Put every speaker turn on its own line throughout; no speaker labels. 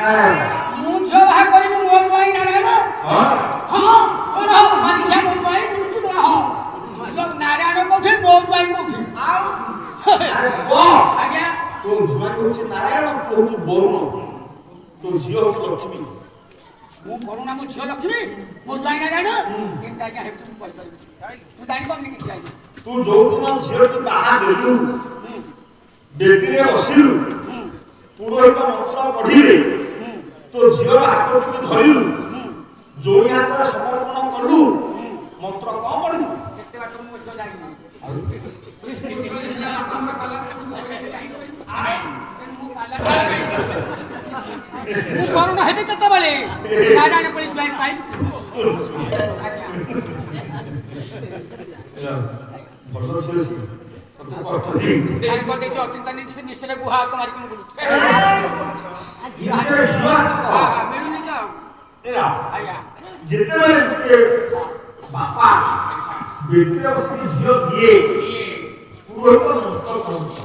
ମୁଁ ଝିଅ ବାହା କରିବି ମୋର ପାଇଁ ନାରାୟଣ ହଁ କଣ ହଉ ମାନିଛା ମୋ ପାଇଁ ବୁଝୁଛୁ ନା ହଁ ନାରାୟଣ କୋଉଠି ମୋ ପାଇଁ କୋଉଠି ଆଉ ଆଜ୍ଞା
ତୋ ଝିଅ ହଉଛି ନାରାୟଣ କହୁଛୁ ବରୁଣ ତୋ ଝିଅ ହଉଛି ଲକ୍ଷ୍ମୀ
ମୁଁ ବରୁଣା ମୋ ଝିଅ ଲକ୍ଷ୍ମୀ ମୋ ପାଇଁ ନାରାୟଣ କେମିତି ଆଜ୍ଞା ହେତୁ ମୁଁ କହିପାରିବି ମୁଁ ଜାଣିପାରୁନି କିଛି ଆଜ୍ଞା
ତୁ ଯୋଉଦିନ ଝିଅଟି ବାହା ଦେଲୁ ବେଦୀରେ ବସିଲୁ ପୁରୋହିତ ମନ୍ତ୍ର ପଢିଲେ ତୋ ଝିଅର ହାତଟିକୁ ଧରିଲୁ ଯୋଉ ହାତରେ ସମର୍ପଣ କଲୁ ମନ୍ତ୍ର କଣ ପଢିଲୁ
କେତେ ବାଟ ମୋ ଝିଅ ଯାଇନି ମୁଁ ବରୁଣ ହେବି କେତେବେଳେ ନାରାୟଣ ପରି ଜୟ ପାଇବି
ଭଲ ଝିଅ ସିଏ ତତେ କଷ୍ଟ ଦେଇ
ଖାଲି କରିଦେଇଛି ଅଚିନ୍ତା ସେ ନିଶ୍ଚୟ ଗୁହା ହାତ ମାରିକି ମୁଁ ବୁଲୁଛି ମିଳୁନି ତ ଆଜ୍ଞା
ଯେତେବେଳେ ବାପା ବେଦୀରେ ବସିକି ଝିଅ ଦିଏ ପୁରୋହିତ ମନ୍ତ୍ର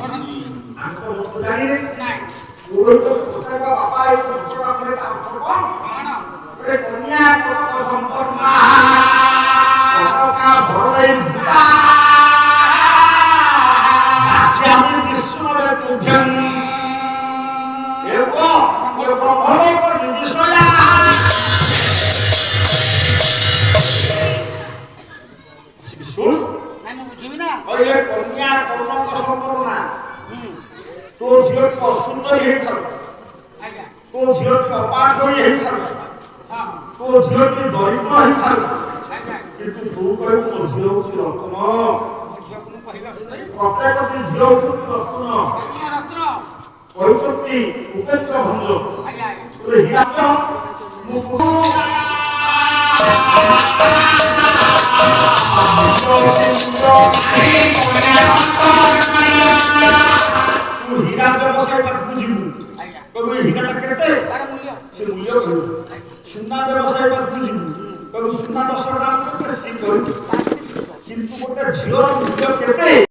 କରନ୍ତି ଆମେ ତ ମନ୍ତ୍ର ଜାଣିନେ ପୁରୋହିତ ପଚାରିବା ବାପା ଏଇ ମନ୍ତ୍ରଟା ପରେ ତା ଅର୍ଥ କଣ ଗୋଟେ କନ୍ୟା କନକ ସମ୍ପନ୍ନା କନକା ଭରଣେଇ ଭୂତା ଦାସ୍ୟାମି ବିଷ୍ଣୁରେ ତୁଭ୍ୟଂ ଏବ ବ୍ରହ୍ମଲୋକ ଜିଗିଷୟା ଶୁଣ
ନାଇଁ ମୁଁ ବୁଝିବି ନା
କହିଲେ କନ୍ୟା କନକ ସମ୍ପନ୍ନା ତୋ ଝିଅଟି ଅସୁନ୍ଦରୀ ହେଇଥାଉ
ଆଜ୍ଞା
ତୋ ଝିଅଟି ଅପାଠୋଇ ହେଇଥାଉ ତୋ ଝିଅଟି ଦରିଦ୍ର ହେଇଥାଉ
ଆଜ୍ଞା
କିନ୍ତୁ ତୁ କହିବୁ ମୋ ଝିଅ ହଉଛି ରତ୍ନ
ମୋ ଝିଅକୁ ମୁଁ କହିବା ସୁନ୍ଦରୀ
ପ୍ରତ୍ୟେକଟି ଝିଅ ହଉଛନ୍ତି ରତ୍ନ
ରତ୍ନ
କହିଛନ୍ତି ଉପେନ୍ଦ୍ର ଭଞ୍ଜ
ଆଜ୍ଞା
ତୁ ହୀରା ବ୍ୟବସାୟ ପାଖକୁ ଯିବୁ କହିବୁ ଏ ହୀରାଟା କେତେ
ତାର ମୂଲ୍ୟ
ସେ ମୂଲ୍ୟ କହିବୁ ସୁନା ବ୍ୟବସାୟ ପାଖକୁ ଯିବୁ କହିବୁ ସୁନା 10 ଗ୍ରାମ କେତେ ସେ କହିବୁ କିନ୍ତୁ ଗୋଟେ ଝିଅର ମୂଲ୍ୟ କେତେ